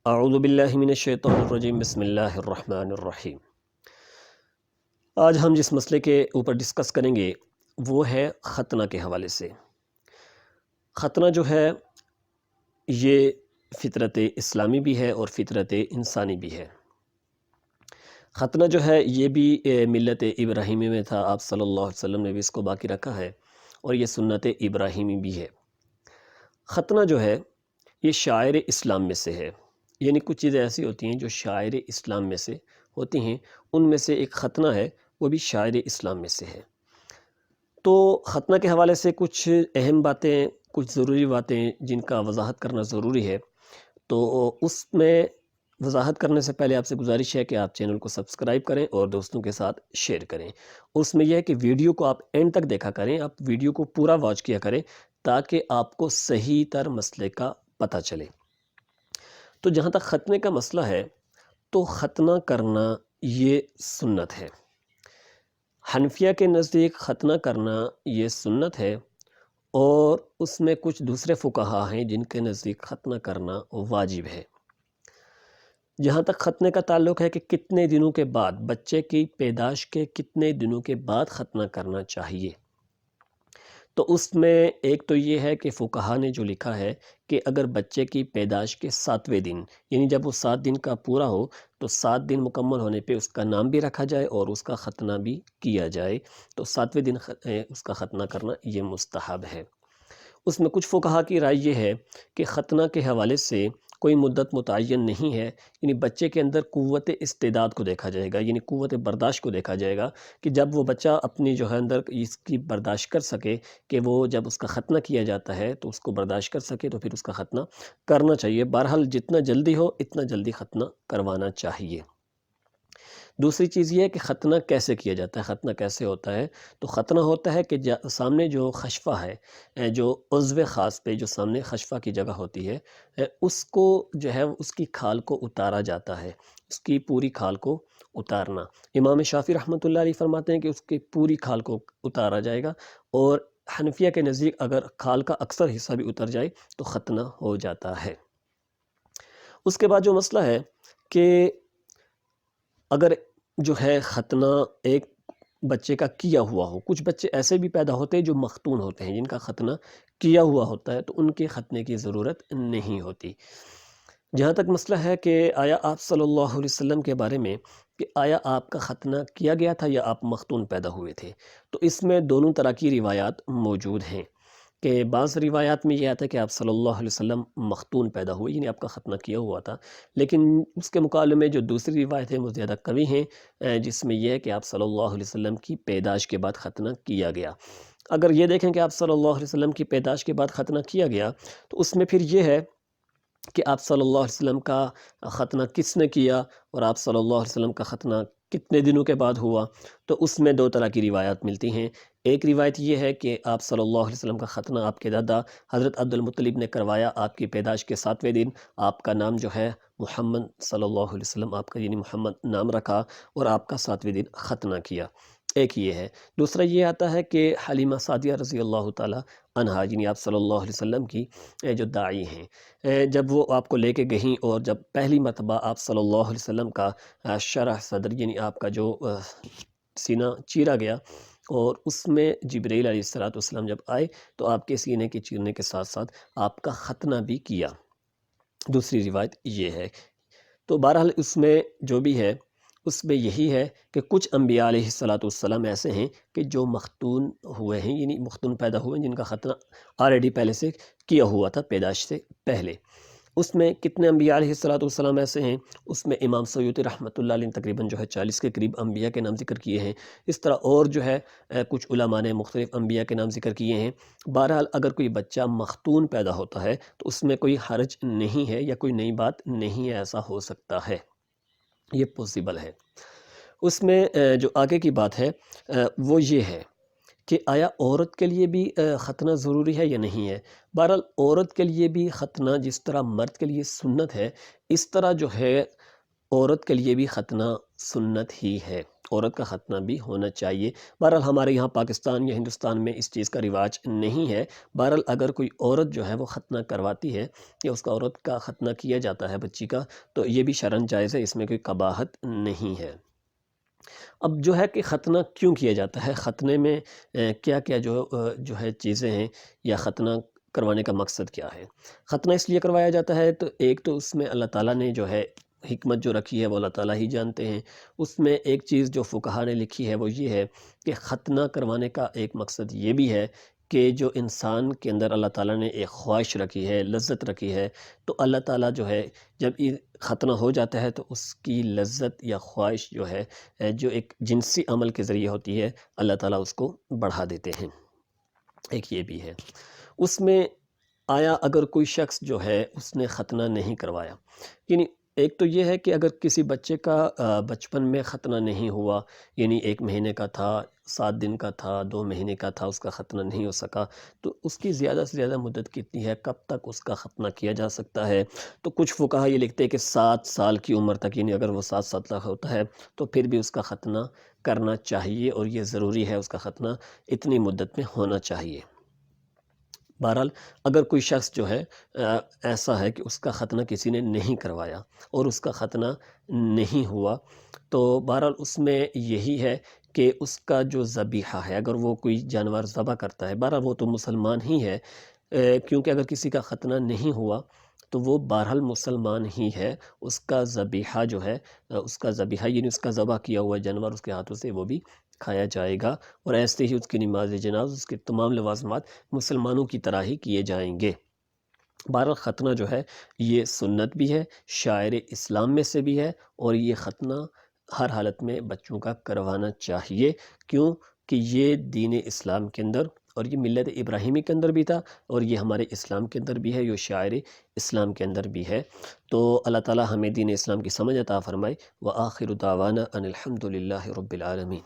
اعوذ باللہ من الشیطان الرجیم، بسم اللہ الرحمن الرحیم۔ آج ہم جس مسئلے کے اوپر ڈسکس کریں گے وہ ہے ختنہ کے حوالے سے۔ ختنہ جو ہے یہ فطرت اسلامی بھی ہے اور فطرت انسانی بھی ہے۔ ختنہ جو ہے یہ بھی ملت ابراہیمی میں تھا، آپ صلی اللہ علیہ وسلم نے بھی اس کو باقی رکھا ہے، اور یہ سنت ابراہیمی بھی ہے۔ ختنہ جو ہے یہ شاعر اسلام میں سے ہے، یعنی کچھ چیزیں ایسی ہوتی ہیں جو شاعر اسلام میں سے ہوتی ہیں، ان میں سے ایک ختنہ ہے، وہ بھی شاعر اسلام میں سے ہے۔ تو ختنہ کے حوالے سے کچھ اہم باتیں، کچھ ضروری باتیں جن کا وضاحت کرنا ضروری ہے، تو اس میں وضاحت کرنے سے پہلے آپ سے گزارش ہے کہ آپ چینل کو سبسکرائب کریں اور دوستوں کے ساتھ شیئر کریں۔ اس میں یہ ہے کہ ویڈیو کو آپ اینڈ تک دیکھا کریں، آپ ویڈیو کو پورا واچ کیا کریں تاکہ آپ کو صحیح تر مسئلے کا پتہ چلے۔ تو جہاں تک ختنے کا مسئلہ ہے تو ختنہ کرنا یہ سنت ہے۔ حنفیہ کے نزدیک ختنہ کرنا یہ سنت ہے، اور اس میں کچھ دوسرے فقہا ہیں جن کے نزدیک ختنہ کرنا واجب ہے۔ جہاں تک ختنے کا تعلق ہے کہ کتنے دنوں کے بعد، بچے کی پیدائش کے کتنے دنوں کے بعد ختنہ کرنا چاہیے، تو اس میں ایک تو یہ ہے کہ فقہا نے جو لکھا ہے کہ اگر بچے کی پیدائش کے 7ویں دن، یعنی جب وہ 7 دن کا پورا ہو تو 7 دن مکمل ہونے پہ اس کا نام بھی رکھا جائے اور اس کا ختنہ بھی کیا جائے، تو 7ویں دن اس کا ختنہ کرنا یہ مستحب ہے۔ اس میں کچھ فقہا کی رائے یہ ہے کہ ختنہ کے حوالے سے کوئی مدت متعین نہیں ہے، یعنی بچے کے اندر قوت استعداد کو دیکھا جائے گا، یعنی قوت برداشت کو دیکھا جائے گا کہ جب وہ بچہ اپنی جو ہے اندر اس کی برداشت کر سکے کہ وہ جب اس کا ختنہ کیا جاتا ہے تو اس کو برداشت کر سکے تو پھر اس کا ختنہ کرنا چاہیے۔ بہرحال جتنا جلدی ہو اتنا جلدی ختنہ کروانا چاہیے۔ دوسری چیز یہ ہے کہ ختنہ کیسے کیا جاتا ہے، ختنہ کیسے ہوتا ہے؟ تو ختنہ ہوتا ہے کہ سامنے جو خشفہ ہے، جو عضو خاص پہ جو سامنے خشفہ کی جگہ ہوتی ہے، اس کو جو ہے اس کی کھال کو اتارا جاتا ہے، اس کی پوری کھال کو اتارنا۔ امام شافعی رحمۃ اللہ علیہ فرماتے ہیں کہ اس کی پوری کھال کو اتارا جائے گا، اور حنفیہ کے نزدیک اگر کھال کا اکثر حصہ بھی اتر جائے تو ختنہ ہو جاتا ہے۔ اس کے بعد جو مسئلہ ہے کہ اگر جو ہے ختنہ ایک بچے کا کیا ہوا ہو، کچھ بچے ایسے بھی پیدا ہوتے ہیں جو مختون ہوتے ہیں، جن کا ختنہ کیا ہوا ہوتا ہے، تو ان کے ختنے کی ضرورت نہیں ہوتی۔ جہاں تک مسئلہ ہے کہ آیا آپ صلی اللہ علیہ وسلم کے بارے میں کہ آیا آپ کا ختنہ کیا گیا تھا یا آپ مختون پیدا ہوئے تھے، تو اس میں دونوں طرح کی روایات موجود ہیں کہ بعض روایات میں یہ آتا ہے کہ آپ صلی اللہ علیہ وسلم مختون پیدا ہوئے، یعنی آپ کا ختنہ کیا ہوا تھا، لیکن اس کے مقابلے میں جو دوسری روایت ہیں وہ زیادہ قوی ہیں، جس میں یہ ہے کہ آپ صلی اللہ علیہ وسلم کی پیدائش کے بعد ختنہ کیا گیا۔ اگر یہ دیکھیں کہ آپ صلی اللہ علیہ وسلم کی پیدائش کے بعد ختنہ کیا گیا تو اس میں پھر یہ ہے کہ آپ صلی اللہ علیہ وسلم کا ختنہ کس نے کیا اور آپ صلی اللہ علیہ وسلم کا ختنہ کتنے دنوں کے بعد ہوا، تو اس میں 2 طرح کی روایات ملتی ہیں۔ ایک روایت یہ ہے کہ آپ صلی اللہ علیہ وسلم کا ختنہ آپ کے دادا حضرت عبد المطلب نے کروایا آپ کی پیدائش کے 7ویں دن، آپ کا نام جو ہے محمد صلی اللہ علیہ وسلم، آپ کا یعنی محمد نام رکھا اور آپ کا 7ویں دن ختنہ کیا۔ ایک یہ ہے۔ دوسرا یہ آتا ہے کہ حلیمہ سعدیہ رضی اللہ تعالی عنہا، یعنی آپ صلی اللہ علیہ وسلم کی جو داعی ہیں، جب وہ آپ کو لے کے گئیں اور جب پہلی مرتبہ آپ صلی اللہ علیہ وسلم کا شرح صدر، یعنی آپ کا جو سینہ چیرا گیا، اور اس میں جبرائیل علیہ السلام جب آئے تو آپ کے سینے کے چیرنے کے ساتھ ساتھ آپ کا ختنہ بھی کیا۔ دوسری روایت یہ ہے۔ تو بہرحال اس میں جو بھی ہے اس میں یہی ہے کہ کچھ انبیاء علیہ السلام ایسے ہیں کہ جو مختون ہوئے ہیں، یعنی مختون پیدا ہوئے ہیں، جن کا ختنہ آلریڈی پہلے سے کیا ہوا تھا پیدائش سے پہلے۔ اس میں کتنے انبیاء علیہ السلام ایسے ہیں، اس میں امام سیوطی رحمۃ اللہ علیہ تقریباً جو ہے 40 کے قریب انبیاء کے نام ذکر کیے ہیں۔ اس طرح اور جو ہے کچھ علماء نے مختلف انبیاء کے نام ذکر کیے ہیں۔ بہرحال اگر کوئی بچہ مختون پیدا ہوتا ہے تو اس میں کوئی حرج نہیں ہے یا کوئی نئی بات نہیں ہے، ایسا ہو سکتا ہے، یہ پاسبل ہے۔ اس میں جو آگے کی بات ہے وہ یہ ہے کہ آیا عورت کے لیے بھی ختنہ ضروری ہے یا نہیں ہے؟ بہرحال عورت کے لیے بھی ختنہ جس طرح مرد کے لیے سنت ہے، اس طرح جو ہے عورت کے لیے بھی ختنہ سنت ہی ہے، عورت کا ختنہ بھی ہونا چاہیے۔ بہرحال ہمارے یہاں پاکستان یا ہندوستان میں اس چیز کا رواج نہیں ہے۔ بہرحال اگر کوئی عورت جو ہے وہ ختنہ کرواتی ہے یا اس کا عورت کا ختنہ کیا جاتا ہے بچی کا، تو یہ بھی شرعاً جائز ہے، اس میں کوئی قباحت نہیں ہے۔ اب جو ہے کہ ختنہ کیوں کیا جاتا ہے، ختنے میں کیا کیا جو ہے چیزیں ہیں، یا ختنہ کروانے کا مقصد کیا ہے۔ ختنہ اس لیے کروایا جاتا ہے تو ایک تو اس میں اللہ تعالیٰ نے جو ہے حکمت جو رکھی ہے وہ اللہ تعالیٰ ہی جانتے ہیں۔ اس میں ایک چیز جو فقہا نے لکھی ہے وہ یہ ہے کہ ختنہ کروانے کا ایک مقصد یہ بھی ہے کہ جو انسان کے اندر اللہ تعالیٰ نے ایک خواہش رکھی ہے، لذت رکھی ہے، تو اللہ تعالیٰ جو ہے جب یہ ختنہ ہو جاتا ہے تو اس کی لذت یا خواہش جو ہے جو ایک جنسی عمل کے ذریعے ہوتی ہے، اللہ تعالیٰ اس کو بڑھا دیتے ہیں۔ ایک یہ بھی ہے۔ اس میں آیا اگر کوئی شخص جو ہے اس نے ختنہ نہیں کروایا، یعنی ایک تو یہ ہے کہ اگر کسی بچے کا بچپن میں ختنہ نہیں ہوا، یعنی 1 مہینے کا تھا، 7 دن کا تھا، 2 مہینے کا تھا، اس کا ختنہ نہیں ہو سکا، تو اس کی زیادہ سے زیادہ مدت کتنی ہے، کب تک اس کا ختنہ کیا جا سکتا ہے؟ تو کچھ فقہا یہ لکھتے ہیں کہ 7 سال کی عمر تک، یعنی اگر وہ 7 سال تک ہوتا ہے تو پھر بھی اس کا ختنہ کرنا چاہیے، اور یہ ضروری ہے، اس کا ختنہ اتنی مدت میں ہونا چاہیے۔ بہرحال اگر کوئی شخص جو ہے ایسا ہے کہ اس کا ختنہ کسی نے نہیں کروایا اور اس کا ختنہ نہیں ہوا، تو بہرحال اس میں یہی ہے کہ اس کا جو ذبیحہ ہے، اگر وہ کوئی جانور ذبح کرتا ہے، بہرحال وہ تو مسلمان ہی ہے، کیونکہ اگر کسی کا ختنہ نہیں ہوا تو وہ بہرحال مسلمان ہی ہے، اس کا ذبیحہ جو ہے اس کا ذبیحہ یعنی اس کا ذبح کیا ہوا جانور اس کے ہاتھوں سے وہ بھی کھایا جائے گا، اور ایسے ہی اس کی نماز جناز، اس کے تمام لوازمات مسلمانوں کی طرح ہی کیے جائیں گے۔ بہرحال ختنہ جو ہے یہ سنت بھی ہے، شاعر اسلام میں سے بھی ہے، اور یہ ختنہ ہر حالت میں بچوں کا کروانا چاہیے، کیوں کہ یہ دین اسلام کے اندر اور یہ ملت ابراہیمی کے اندر بھی تھا، اور یہ ہمارے اسلام کے اندر بھی ہے، یہ شاعر اسلام کے اندر بھی ہے۔ تو اللہ تعالیٰ ہمیں دین اسلام کی سمجھ عطا فرمائے۔ وآخر دعوانا ان الحمد للہ رب العالمین۔